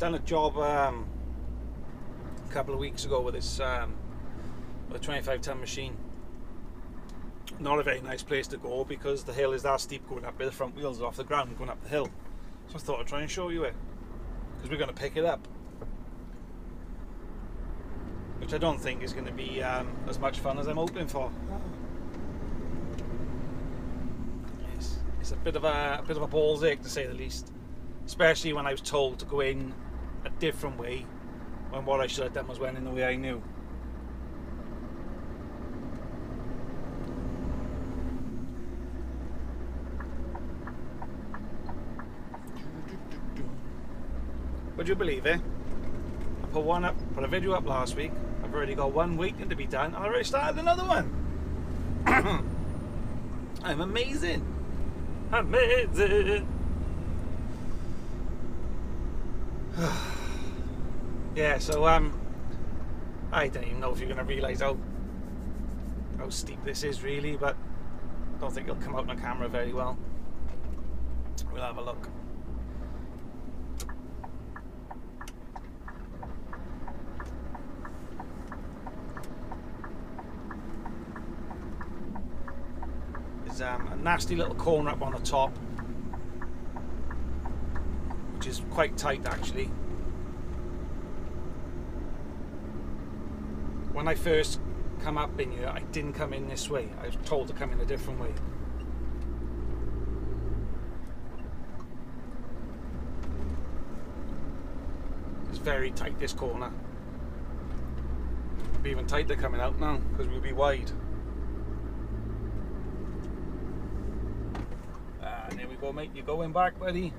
done a job a couple of weeks ago with this with a 25-ton machine. Not a very nice place to go because the hill is that steep going up there. The front wheels are off the ground going up the hill. So I thought I'd try and show you it, because we're going to pick it up, which I don't think is going to be as much fun as I'm hoping for. It's a bit of a balls ache, to say the least, especially when I was told to go in a different way when what I should have done was went in the way I knew. Would you believe it? I put a video up last week. I've already got one waiting to be done, and I already started another one. I'm amazing. Amazing. Yeah, so I don't even know if you're going to realise how steep this is really, but I don't think it'll come out on camera very well. We'll have a look. There's a nasty little corner up on the top, which is quite tight actually. When I first come up in here, I didn't come in this way. I was told to come in a different way. It's very tight, this corner. It'll be even tighter coming out now because we'll be wide. And there we go, mate. You're going back, buddy.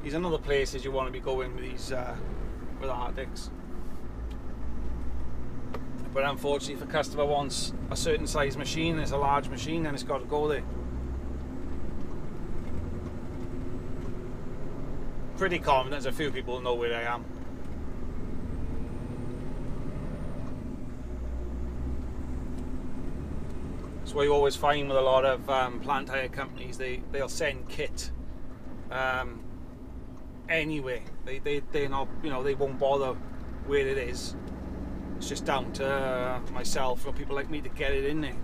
These are other places you want to be going with these with Arctics. But unfortunately, if a customer wants a certain size machine, it's a large machine, then it's got to go there. Pretty confident there's a few people who know where I am. That's what you always find with a lot of plant hire companies. They'll send kit anyway. They're not, you know, they won't bother where it is. It's just down to myself or people like me to get it in there.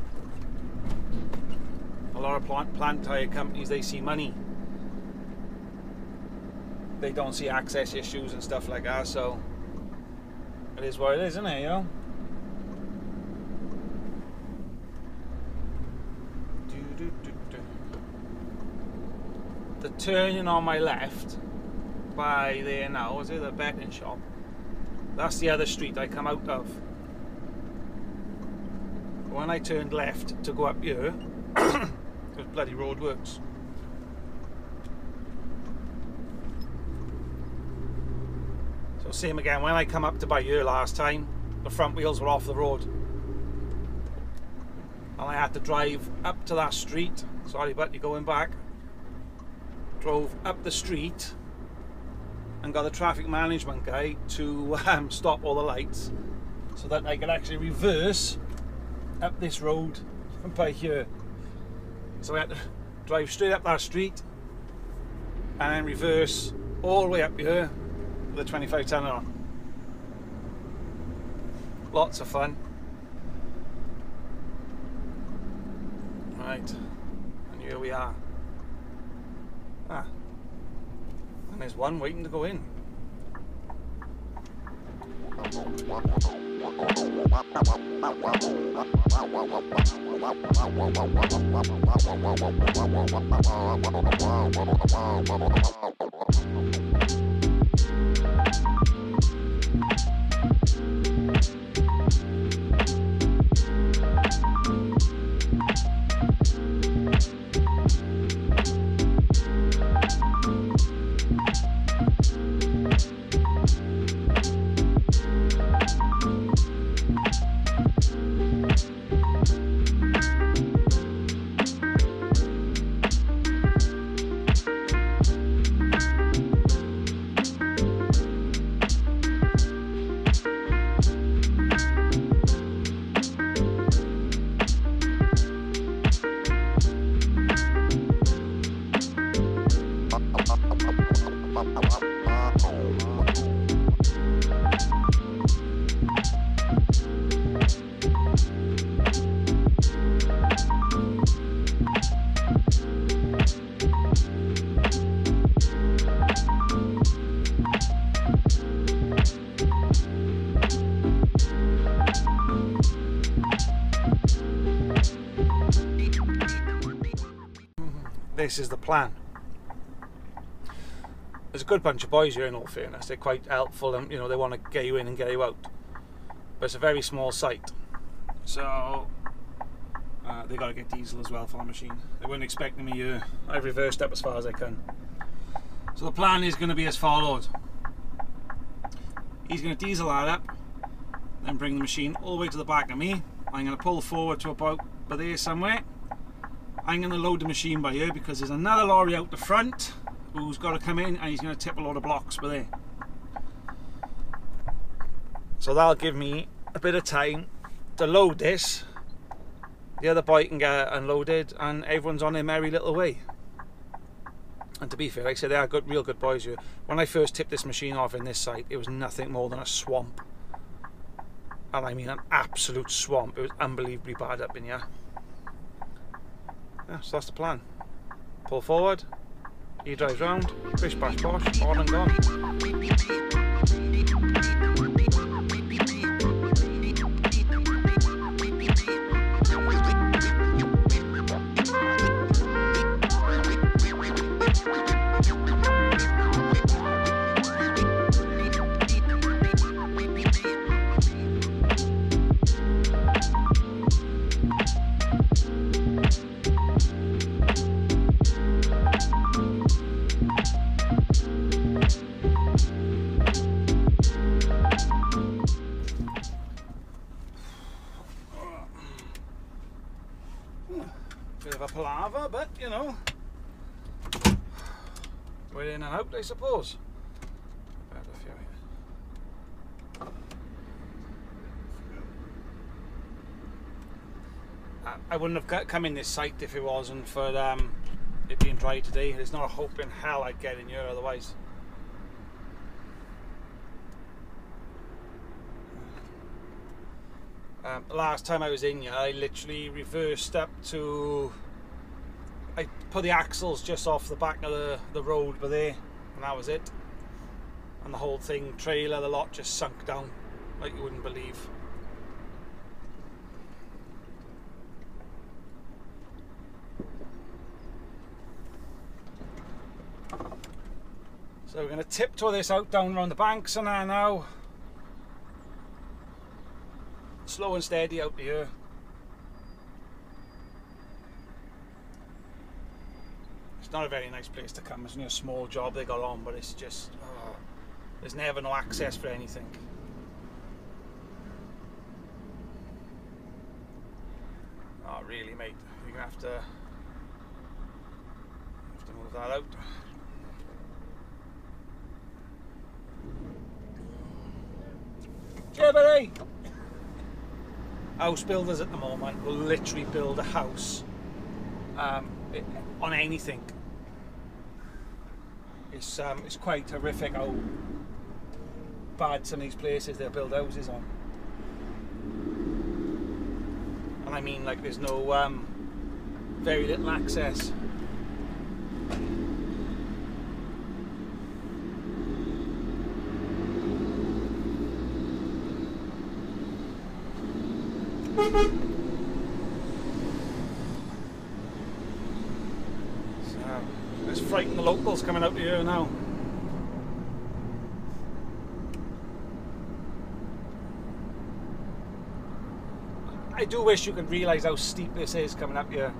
A lot of plant hire companies, they see money. They don't see access issues and stuff like that, so it is what it is, isn't it, you know? The turning on my left by there now, is it the betting shop? That's the other street I come out of. When I turned left to go up here, there's bloody roadworks. So same again, when I come up to by here last time, the front wheels were off the road. And I had to drive up to that street. Sorry, but you're going back. Drove up the street and got the traffic management guy to stop all the lights so that I could actually reverse up this road from by here. So I had to drive straight up that street and then reverse all the way up here with a 25-tonner on. Lots of fun. Right, and here we are. And there's one waiting to go in. this is the plan. There's a good bunch of boys here, in all fairness. They're quite helpful, and you know, they want to get you in and get you out. But it's a very small site, so they got to get diesel as well for the machine. They weren't expecting me here. I've reversed up as far as I can. So the plan is going to be as follows. He's going to diesel that up, then bring the machine all the way to the back of me. I'm going to pull forward to about by there somewhere. I'm going to load the machine by here because there's another lorry out the front who's got to come in, and he's going to tip a load of blocks by there. So that'll give me a bit of time to load this. The other boy can get unloaded, and everyone's on their merry little way. And to be fair, like I said, they are good, real good boys here. When I first tipped this machine off in this site, it was nothing more than a swamp. And I mean an absolute swamp. It was unbelievably bad up in here. Yeah, so that's the plan. Pull forward, he drives round, bish bash bosh, on and gone. Bit of a palaver, but you know, we're in and out, I suppose. I wouldn't have come in this site if it wasn't for it being dry today. There's not a hope in hell I'd get in here otherwise. Last time I was in here, I literally reversed up to... I put the axles just off the back of the road by there, and that was it. And the whole thing, trailer, the lot just sunk down like you wouldn't believe. So we're going to tiptoe this out down around the banks and now slow and steady out here. It's not a very nice place to come. It's only a small job they got on, but it's just there's never no access for anything. Oh really, mate, you're gonna have to move that out. Jibbery! House builders at the moment will literally build a house on anything. It's quite horrific how bad some of these places they'll build houses on. And I mean, like, there's no very little access. So, let's frighten the locals coming out here now. I do wish you could realise how steep this is coming up here.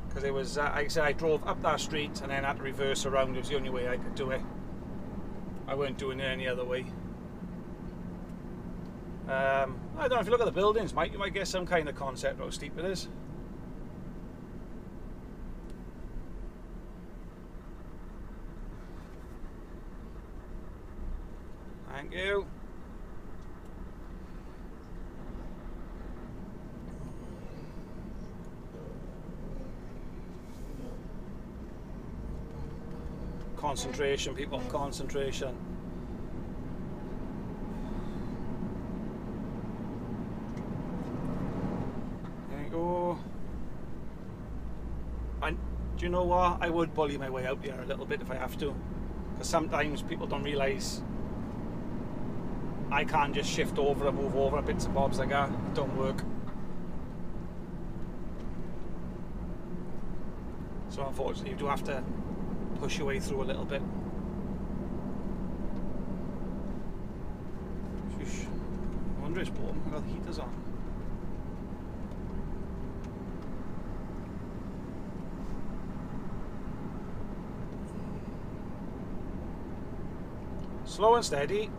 Because it was, like I said, I drove up that street and then had to reverse around. It was the only way I could do it. I weren't doing it any other way. I don't know, if you look at the buildings, Mike, you might get some kind of concept of how steep it is. Thank you. Concentration, people, concentration. There you go. And do you know what? I would bully my way out here a little bit if I have to. Because sometimes people don't realise I can't just shift over and move over bits and bobs like that. It don't work. So unfortunately you do have to push your way through a little bit. Sheesh. I wonder if it's warm. I've got the heaters on. Slow and steady.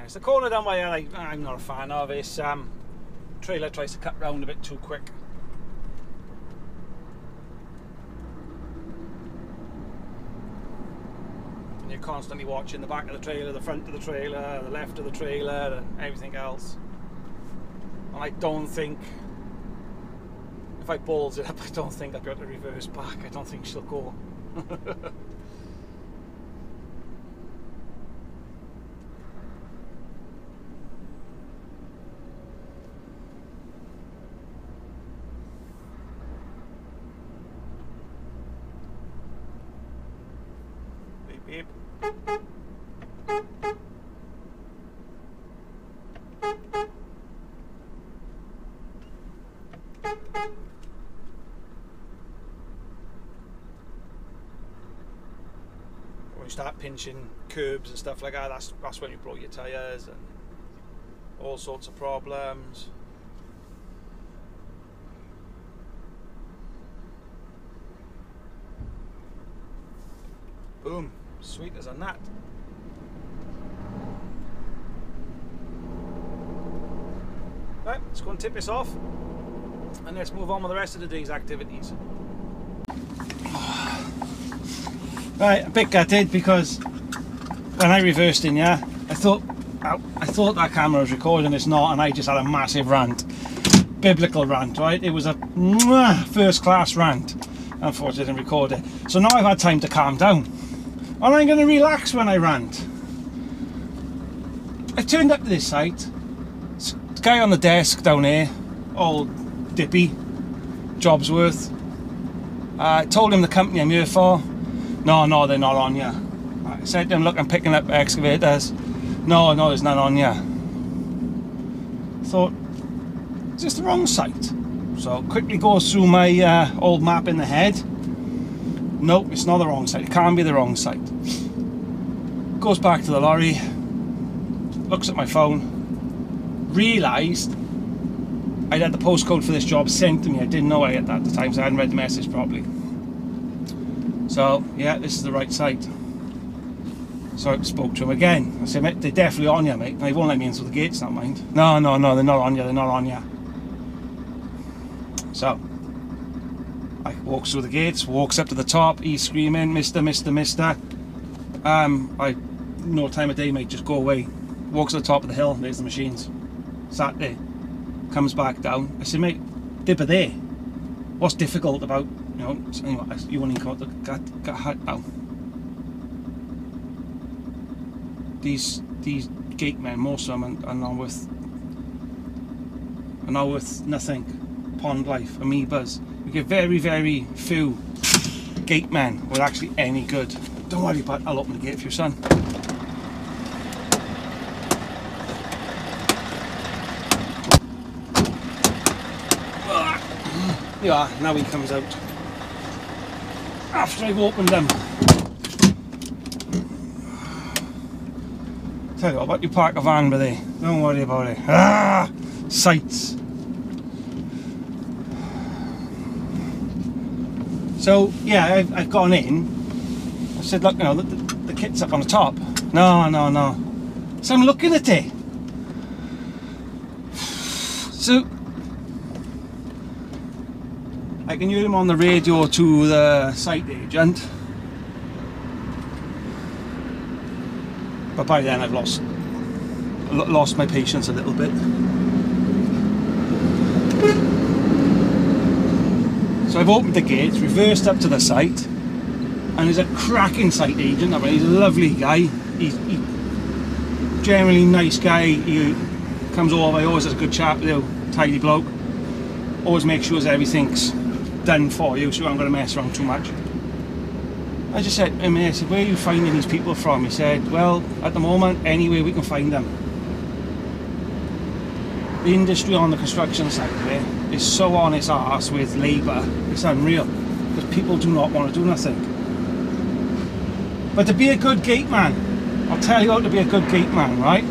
It's the corner down by here I'm not a fan of. This trailer tries to cut round a bit too quick. And you're constantly watching the back of the trailer, the front of the trailer, the left of the trailer and everything else. And I don't think, if I balls it up, I don't think I'll be able to reverse back. I don't think she'll go. Beep. When you start pinching curbs and stuff like that, that's when you blow your tyres and all sorts of problems. Boom. Sweet as a nut. Right, let's go and tip this off and let's move on with the rest of the day's activities. Right, a bit gutted because when I reversed in, yeah, I thought that camera was recording, it's not, and I just had a massive rant. Biblical rant, right? It was a first class rant. Unfortunately I didn't record it. So now I've had time to calm down. And I'm going to relax when I rant. I turned up to this site. The guy on the desk down here, old Dippy, Jobsworth. I told him the company I'm here for. No, they're not on ya. I said to him, look, I'm picking up excavators. No, there's none on ya. Thought, it's just the wrong site. So quickly goes through my old map in the head. Nope, it's not the wrong site. It can't be the wrong site. Goes back to the lorry, looks at my phone, realised I'd had the postcode for this job sent to me. I didn't know it at the time, so I hadn't read the message properly. So, yeah, this is the right site. So I spoke to him again. I said, mate, they're definitely on you, mate. They won't let me in through the gates, not mind. No, they're not on you, they're not on you. So I walks through the gates, walks up to the top, he's screaming, Mister. No time of day, mate, just go away. Walks to the top of the hill, there's the machines. Sat there, comes back down. I said, mate, they're there. What's difficult about, you know, anyway, you won't even come out the hut now. These gate men, most of them are now with nothing. Pond life, amoebas. We get very, very few gate men with actually any good. Don't worry about it, I'll open the gate for you, son. There you are, now he comes out. After I've opened them. Tell you what, about you park a van by there. Don't worry about it. Sights. So yeah, I've gone in. I said, look, you know, the kit's up on the top. No. So I'm looking at it. So I can hear him on the radio to the site agent, but by then I've lost my patience a little bit. So I've opened the gates, reversed up to the site, and there's a cracking site agent. I mean, he's a lovely guy. He's generally nice guy. He comes over, he always has a good chat with you, tidy bloke. Always makes sure everything's done for you, so I'm going to mess around too much. I just said to him, I said, where are you finding these people from? He said, well, at the moment, anywhere we can find them. The industry on the construction site there is so on its arse with labour, it's unreal, because people do not want to do nothing. But to be a good gate man, I'll tell you how to be a good gate man, right?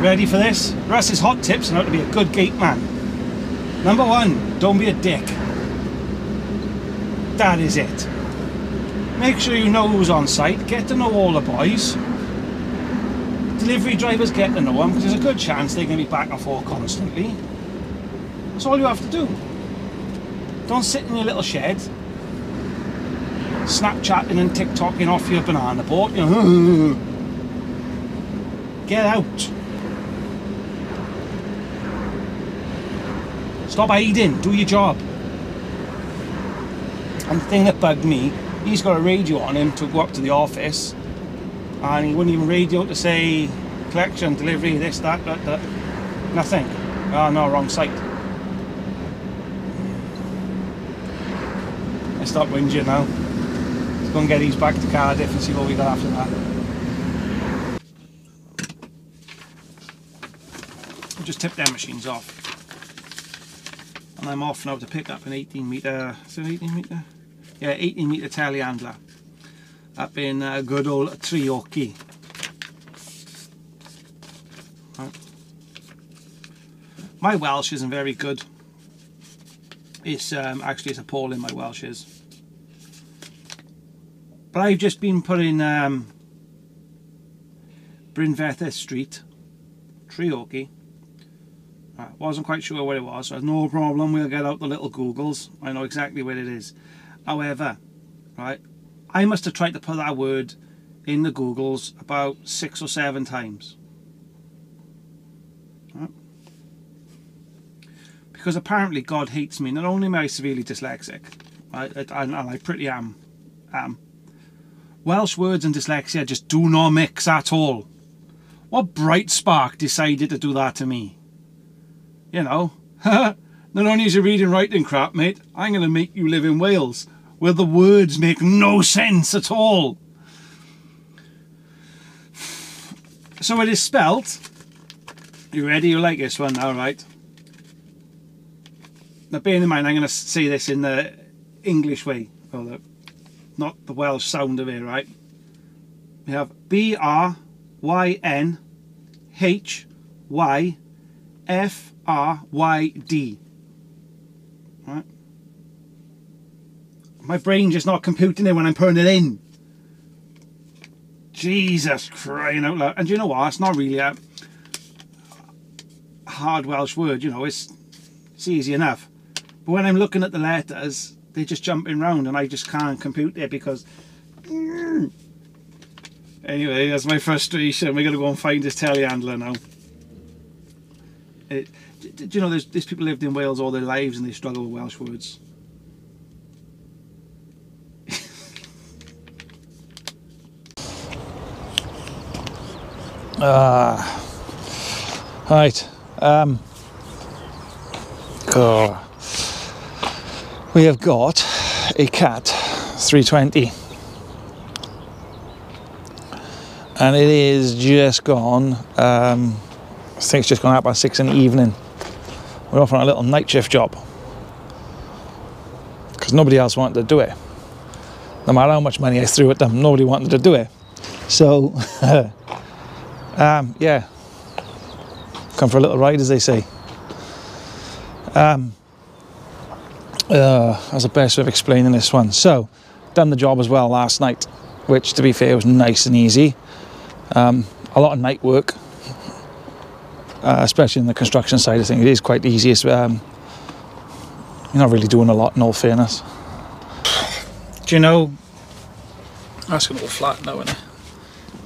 Ready for this? Russ's hot tips on how to be a good gate man. Number one, don't be a dick. That is it. Make sure you know who's on site, get to know all the boys. Delivery drivers, get to know them, because there's a good chance they're going to be back and forth constantly. That's all you have to do. Don't sit in your little shed, Snapchatting and TikToking off your banana boat. You know, get out. Stop hiding, do your job. And the thing that bugged me, he's got a radio on him to go up to the office, and he wouldn't even radio to say collection, delivery, this, that, nothing. Oh no, wrong site. I stop whinging now. Let's go and get these back to Cardiff and see what we got after that. I'll just tip them machines off. And I'm off now to pick up an 18 metre, is it 18 metre? Yeah, 18 metre telehandler up in good old Treorchy. Right. My Welsh isn't very good. It's actually, it's appalling, my Welsh is. But I've just been putting Brynfethes Street, Treorchy. Wasn't quite sure where it was, so no problem, we'll get out the little Googles. I know exactly where it is. However, right, I must have tried to put that word in the Googles about 6 or 7 times. Right? Because apparently God hates me. Not only am I severely dyslexic, right, and I pretty am. Welsh words and dyslexia just do not mix at all. What bright spark decided to do that to me? You know, not only is your reading and writing crap, mate, I'm going to make you live in Wales, where the words make no sense at all. So it is spelt. You ready? You like this one now, right? Now bearing in mind, I'm going to say this in the English way, or not the Welsh sound of it, right? We have BRYNHYFRYD. Right? My brain just not computing it when I'm putting it in. Jesus, crying out loud. And you know what? It's not really a hard Welsh word, you know, it's easy enough. But when I'm looking at the letters, they're just jumping round and I just can't compute it because... Anyway, that's my frustration. We're going to go and find this telehandler now. Do you know there's people lived in Wales all their lives and they struggle with Welsh words? Right. We have got a Cat 320 and it is just gone, I think it's just gone out by 6 in the evening. We're off on a little night shift job because nobody else wanted to do it. No matter how much money I threw at them, nobody wanted to do it. So yeah, come for a little ride, as they say. That's the best way of explaining this one. So, done the job as well last night, which to be fair was nice and easy. A lot of night work, especially in the construction side of things. It is quite easy. It's, you're not really doing a lot, in all fairness. Do you know, that's going to go flat now, isn't it?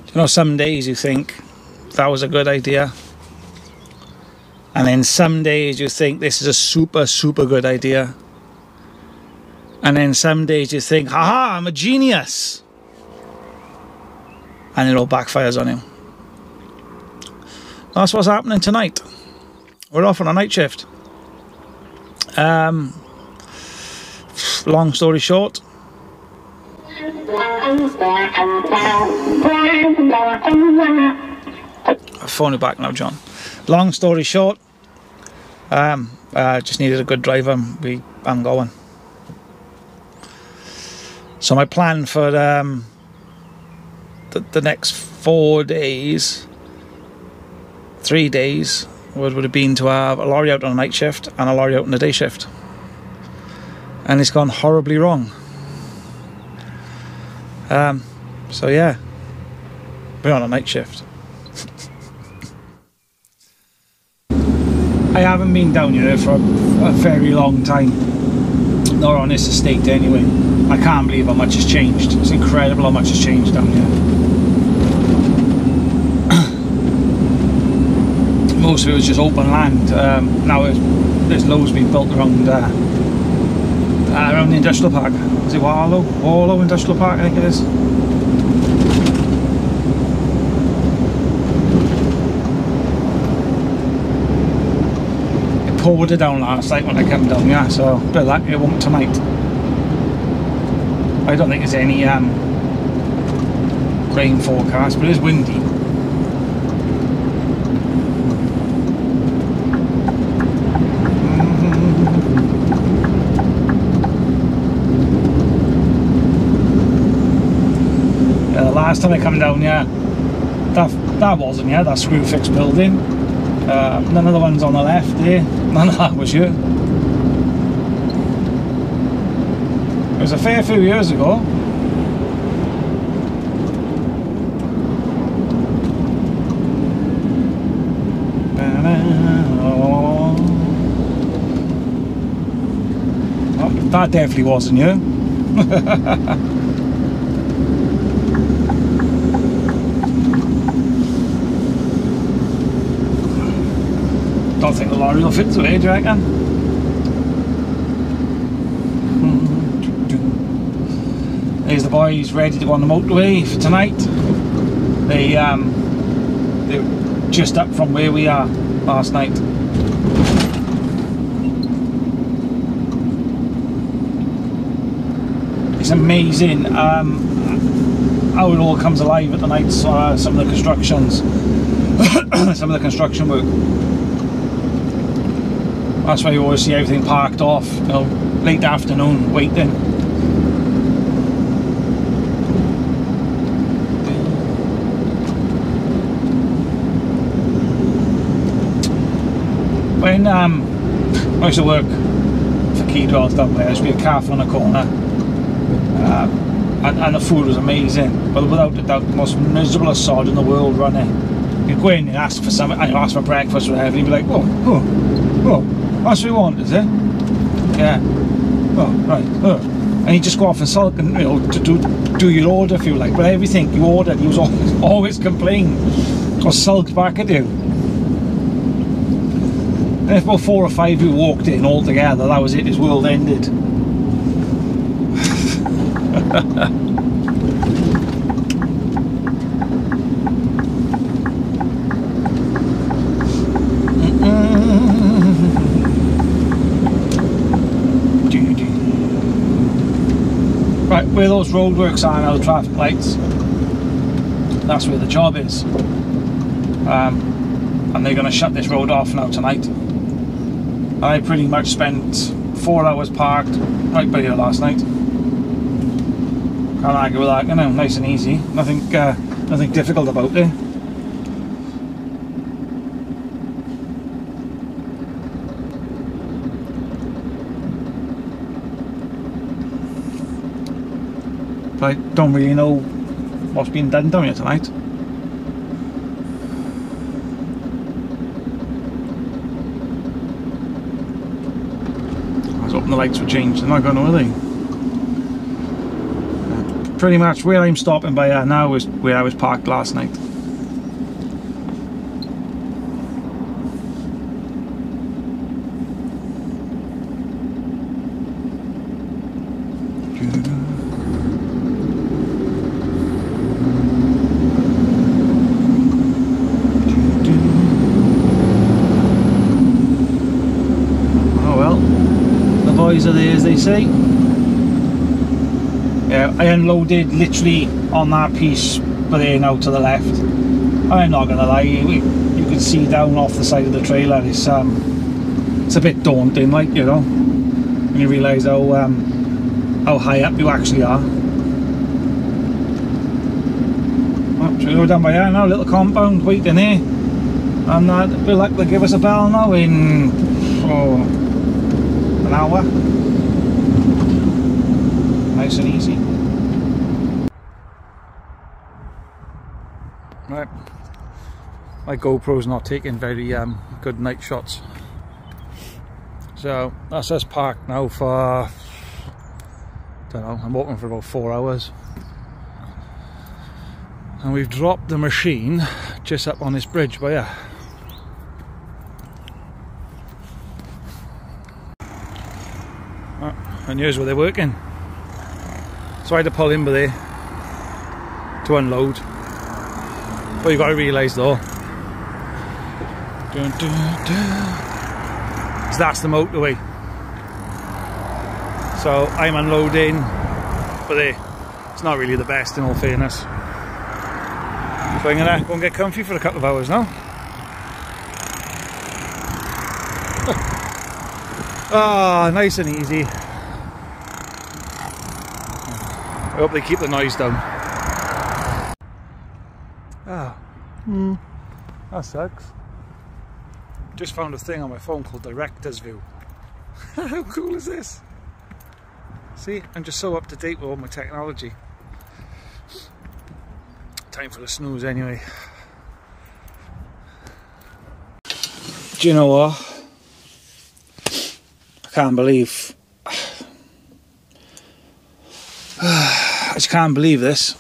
Do you know, some days you think that was a good idea, and then some days you think this is a super good idea, and then some days you think, haha, I'm a genius, and it all backfires on you. That's what's happening tonight. We're off on a night shift. long story short, I'll phone you back now, John. Long story short, just needed a good driver. I'm going. So my plan for the next 4 days, 3 days, would have been to have a lorry out on a night shift and a lorry out on a day shift. And it's gone horribly wrong. So yeah, we're on a night shift. I haven't been down here for a very long time, nor on this estate anyway. I can't believe how much has changed. It's incredible how much has changed down here. Most of it was just open land. Now there's loads being built around the industrial park. Is it Warlow Industrial Park, I think it is. It poured it down last night when I came down, yeah, so a bit of luck it won't tonight. I don't think there's any rain forecast, but it is windy. Last time I come down, yeah, that wasn't, yeah, that screw fix building. None of the ones on the left there, none of that was here. It was a fair few years ago. Oh, that definitely wasn't you. Don't think the lorry will fit today, do you reckon? There's the boys ready to go on the motorway for tonight. They're just up from where we are last night. It's amazing how it all comes alive at the night. Some of the constructions, some of the construction work. That's why you always see everything parked off, you know, late afternoon, waiting. When I used to work for Keydwells down there, there used to be a cafe on the corner, and the food was amazing, but without a doubt the most miserable sod in the world running. You'd go in and ask for something, and you ask for breakfast or whatever, and you'd be like, oh, that's what you want, is it? Yeah. Oh, right. Oh. And you just go off and sulk and, you know, to do your order if you like. But everything you ordered, he was always complain or sulk back at you. And if about 4 or 5 who walked in all together, that was it. His world ended. Right, where those roadworks are now, the traffic lights, that's where the job is. And they're going to shut this road off now tonight. I pretty much spent 4 hours parked right by here last night. Can't argue with that, you know, nice and easy. Nothing difficult about it. I don't really know what's being done down here tonight. I was hoping the lights would change. They're not going, are they? Pretty much where I'm stopping by now is where I was parked last night. Are there, as they say. Yeah, I unloaded literally on that piece but there now to the left. I'm not gonna lie, you can see down off the side of the trailer. It's a bit daunting, like, you know, when you realise how high up you actually are. Oh, should we go down by here now? Little compound waiting here, and we'll like to give us a bell now in an hour. Nice and easy. Right, my GoPro's not taking very good night shots, so that's us parked now for, don't know, I'm walking for about 4 hours, and we've dropped the machine just up on this bridge by here. And here's where they're working, so I had to pull in by there to unload. But you've got to realise though, so that's the motorway, so I'm unloading, but it's not really the best in all fairness, so I'm gonna go and get comfy for a couple of hours now. Ah, nice and easy. I hope they keep the noise down. Ah, that sucks. Just found a thing on my phone called Director's View. How cool is this? See, I'm just so up to date with all my technology. Time for the snooze anyway. Do you know what? I can't believe... I just can't believe this.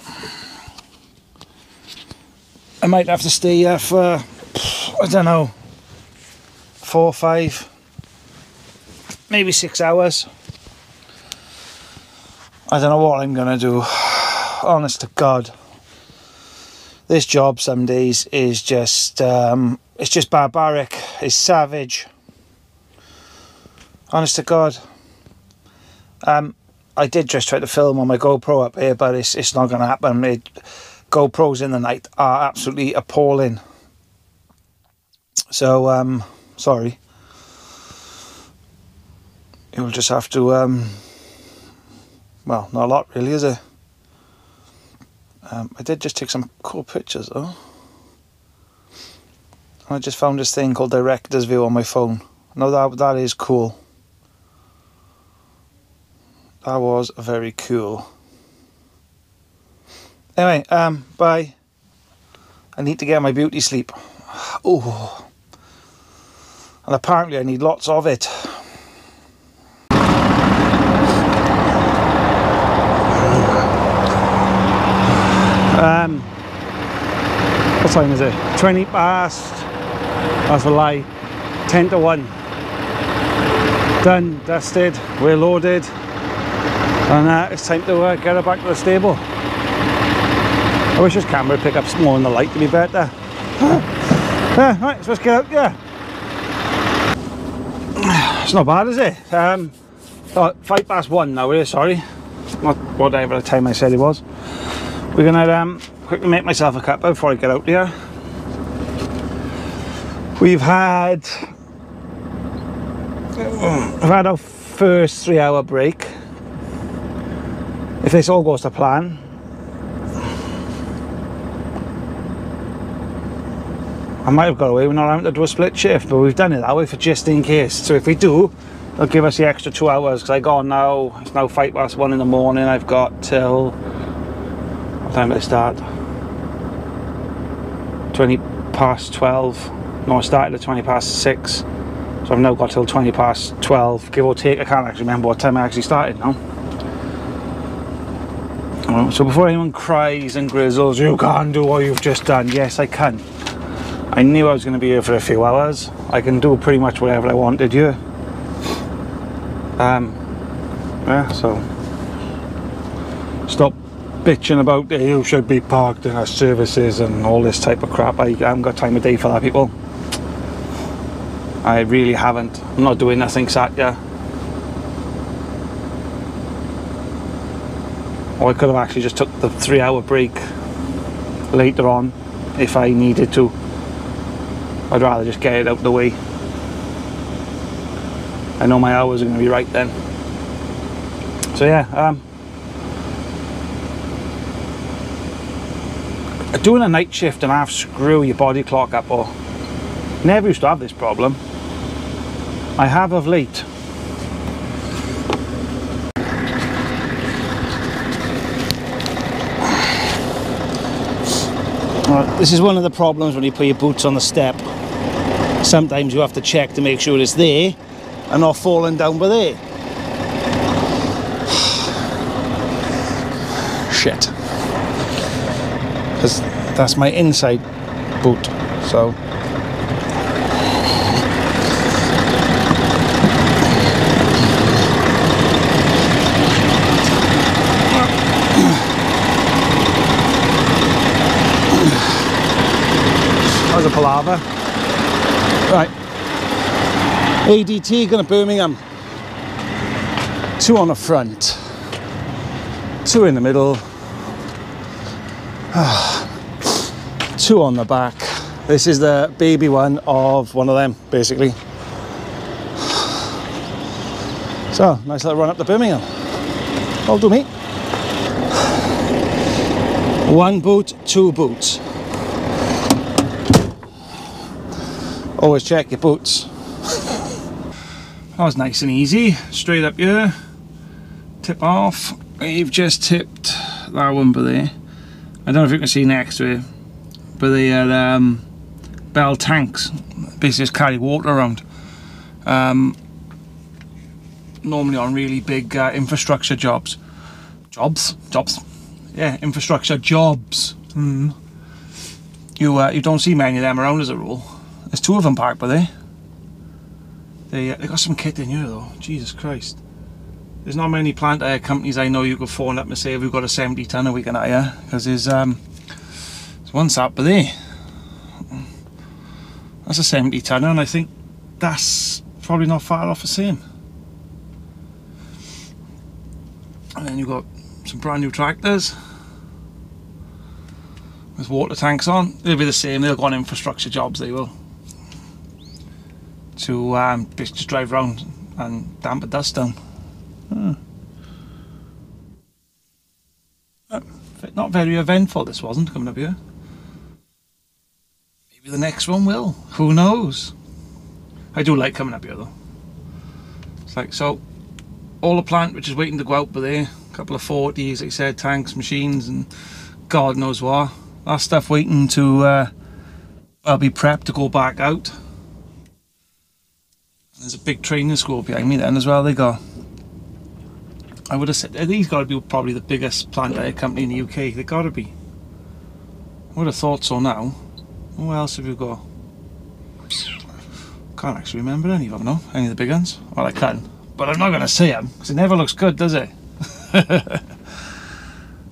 I might have to stay here for, I don't know, 4, 5, maybe 6 hours. I don't know what I'm gonna do. Honest to God, this job some days is just, it's just barbaric. It's savage. Honest to God. I did just try to film on my GoPro up here, but it's not gonna happen. GoPros in the night are absolutely appalling. So, sorry. You'll just have to, well, not a lot really, is it? I did just take some cool pictures though. I just found this thing called Director's View on my phone. No, that is cool. That was very cool. Anyway, bye. I need to get my beauty sleep. Oh, and apparently I need lots of it. What time is it? 20 past. That's a lie. 10 to 1. Done, dusted, we're loaded, and it's time to get her back to the stable. I wish this camera would pick up more in the light to be better. Right, so let's get out, yeah. It's not bad, is it? 5 past 1 now, it is, sorry. Not whatever the time I said it was. We're gonna quickly make myself a cup before I get out here. We've had our first 3 hour break. If this all goes to plan, I might have got away with not having to do a split shift, but we've done it that way for just in case. So if we do, they'll give us the extra 2 hours, because I got now, it's now 5 past 1 in the morning. I've got till, what time did I start? 20 past 12. No, I started at 20 past 6. So I've now got till 20 past 12, give or take. I can't actually remember what time I actually started now. So before anyone cries and grizzles, you can't do what you've just done. Yes, I can. I knew I was going to be here for a few hours. I can do pretty much whatever I wanted here. Yeah, so stop bitching about you should be parked in our services and all this type of crap. I haven't got time of day for that, people. I really haven't. I'm not doing nothing sat here. or I could have actually just took the 3-hour break later on if I needed to. I'd rather just get it out the way. I know my hours are going to be right then. So yeah, doing a night shift and half screw your body clock up, or never used to have this problem. I have of late. This is one of the problems when you put your boots on the step. Sometimes you have to check to make sure it's there and not falling down by there. Shit. Because that's my inside boot, so. That was a palaver. Right. ADT going to Birmingham. 2 on the front. 2 in the middle. 2 on the back. This is the baby one of one of them, basically. So, nice little run up to Birmingham. I'll do me. 1 boot, 2 boots. Always check your boots. That was nice and easy. Straight up here. Tip off. We've just tipped that one by there. I don't know if you can see next to it, but they are bell tanks. Basically just carry water around. Normally on really big infrastructure jobs. Jobs? Yeah, infrastructure jobs. You don't see many of them around as a rule. There's 2 of them parked by there. They got some kit in here though. Jesus Christ. There's not many plant hire companies I know you could phone up and say we've got a 70 tonner we can hire, because there's one sat by there. That's a 70 tonner, and I think that's probably not far off the same. And then you've got some brand new tractors with water tanks on. They'll be the same. They'll go on infrastructure jobs. They will. To just drive around and damp the dust down. Not very eventful, this wasn't, coming up here. Maybe the next one will. Who knows? I do like coming up here though. It's like, so all the plant which is waiting to go out by there, a couple of 40s, like I said, tanks, machines, and God knows what. That stuff waiting to be prepped to go back out. There's a big training school behind me then as well. They go. I would have said these got to be probably the biggest plant hire company in the UK. They got to be. I would have thought so now. Who else have you got? Can't actually remember any of them, no? Any of the big ones? Well, I can, but I'm not going to say them because it never looks good, does it? Yeah,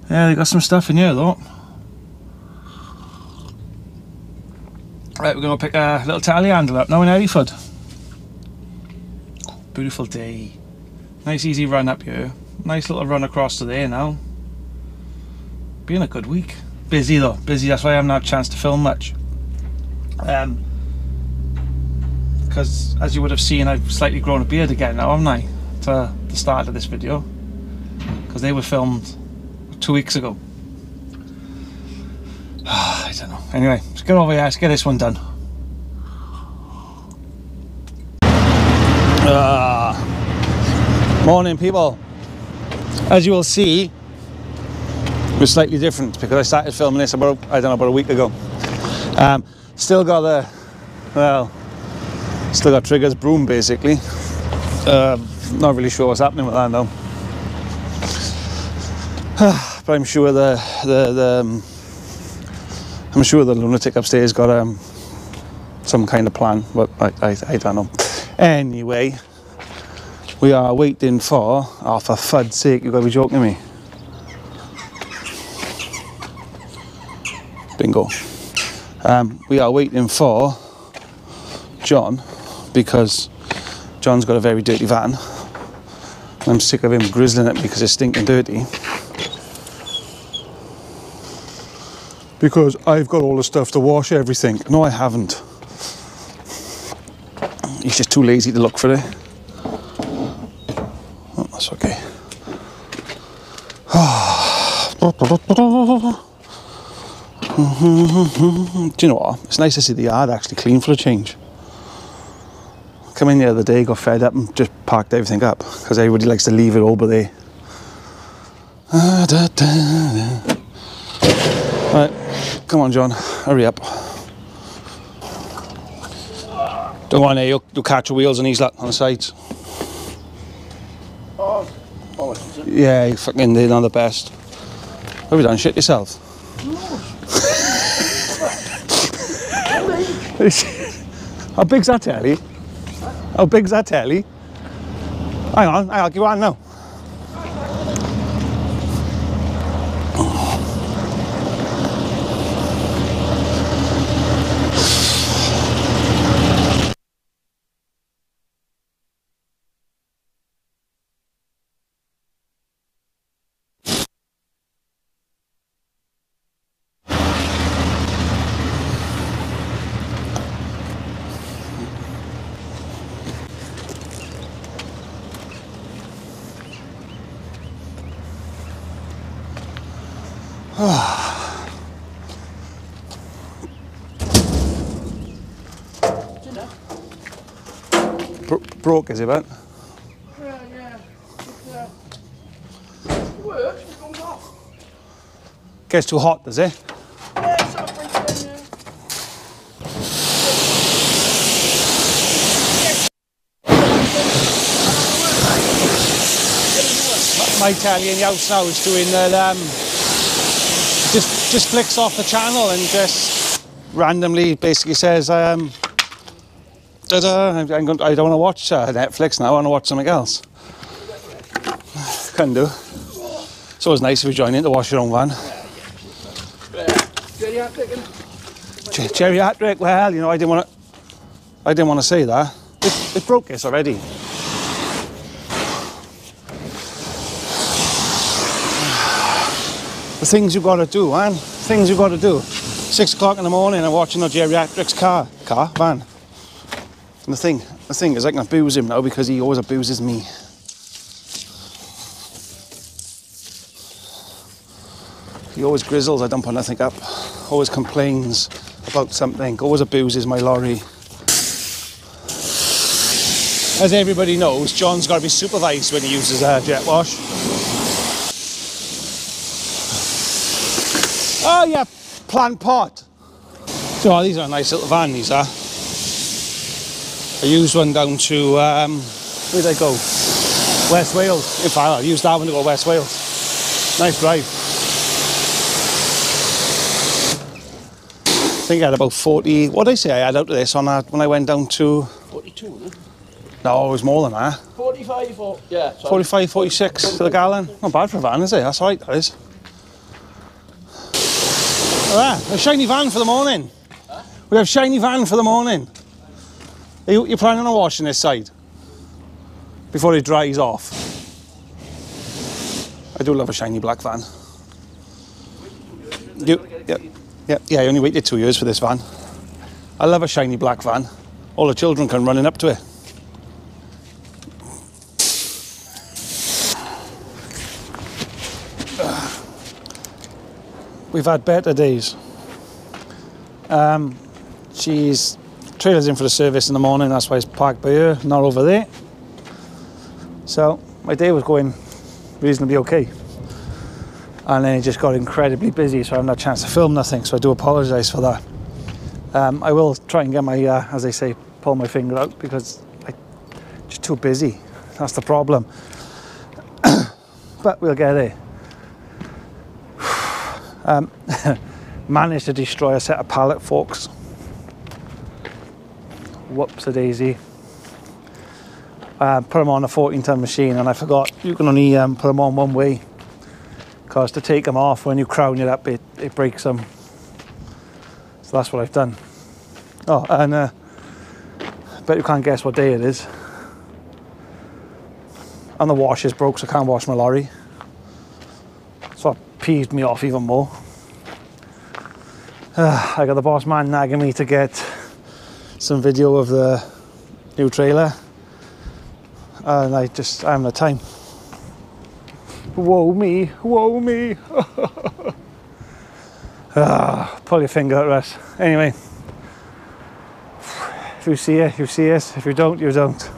they got some stuff in here though. Right, we're going to pick a little telehandler up now in Hereford. Beautiful day. Nice easy run up here. Nice little run across to there now. Been a good week. Busy though, busy. That's why I haven't had a chance to film much. Because as you would have seen, I've slightly grown a beard again now, haven't I? To the start of this video. Because they were filmed 2 weeks ago. I don't know. Anyway, let's get over here, let's get this one done. Morning people. As you will see, we're slightly different because I started filming this about, I don't know, about a week ago. Still got the, well, still got Trigger's broom basically. Not really sure what's happening with that now. But I'm sure I'm sure the lunatic upstairs got some kind of plan, but I don't know. Anyway, we are waiting for, oh for fud's sake, you've got to be joking me. Bingo. We are waiting for John because John's got a very dirty van. I'm sick of him grizzling it because it's stinking dirty. because I've got all the stuff to wash everything. No, I haven't. He's just too lazy to look for it. Oh, that's okay. Do you know what? It's nice to see the yard actually clean for a change. Come in the other day, got fed up and just parked everything up because everybody likes to leave it over there. Right, come on, John, hurry up. Don't go on there, you'll catch the wheels and he's like on the sides. Oh, yeah, you fucking did on the best. Have you done shit yourself? How big's that telly? How big's that telly? Hang on, I'll give you one now. Broke, is it, Ben? Yeah. It works, it comes off. Gets too hot, does it? Yeah, it's not breaking, My telly in the house now is doing that, just flicks off the channel and just randomly basically says, ta-da, I don't want to watch Netflix now, I want to watch something else. Can do. It's always nice if you join in to wash your own van. Geriatric, well, you know, I didn't want to say that. It broke this already. The things you've got to do, man. Things you've got to do. 6 o'clock in the morning, I'm watching a geriatric's van. And the thing is, I can abuse him now because he always abuses me. He always grizzles, I don't put nothing up. Always complains about something, always abuses my lorry. As everybody knows, John's got to be supervised when he uses a jet wash. Oh yeah, plant pot. So these are a nice little van, these are. I used one down to, where did I go? West Wales. In fact, I used that one to go West Wales. Nice drive. I think I had about 40, what did I say I had out of this on that when I went down to... 42, isn't it? No, it was more than that. 45 or, yeah. Sorry. 45, 46 to the gallon. Not bad for a van, is it? That's right, that is. A shiny van for the morning. Huh? We have shiny van for the morning. You're planning on washing this side before it dries off. I do love a shiny black van. Yeah, I only waited 2 years for this van. I love a shiny black van. All the children come running up to it. We've had better days. Trailer's in for the service in the morning, that's why it's parked by her, not over there. So my day was going reasonably okay. And then it just got incredibly busy, so I haven't had a chance to film nothing, so I do apologise for that. I will try and get my, as they say, pull my finger out because I'm just too busy. That's the problem. But we'll get there. Managed to destroy a set of pallet forks. Whoops-a-daisy. Put them on a 14-ton machine and I forgot you can only put them on one way because to take them off when you crown it up it breaks them. So that's what I've done. Oh, and I bet you can't guess what day it is. And the wash is broke so I can't wash my lorry. So that peeved me off even more. I got the boss man nagging me to get some video of the new trailer, and I haven't had time. Woe me, woe me. Pull your finger out, Russ. Anyway, if you see it, you see it. If you don't, you don't.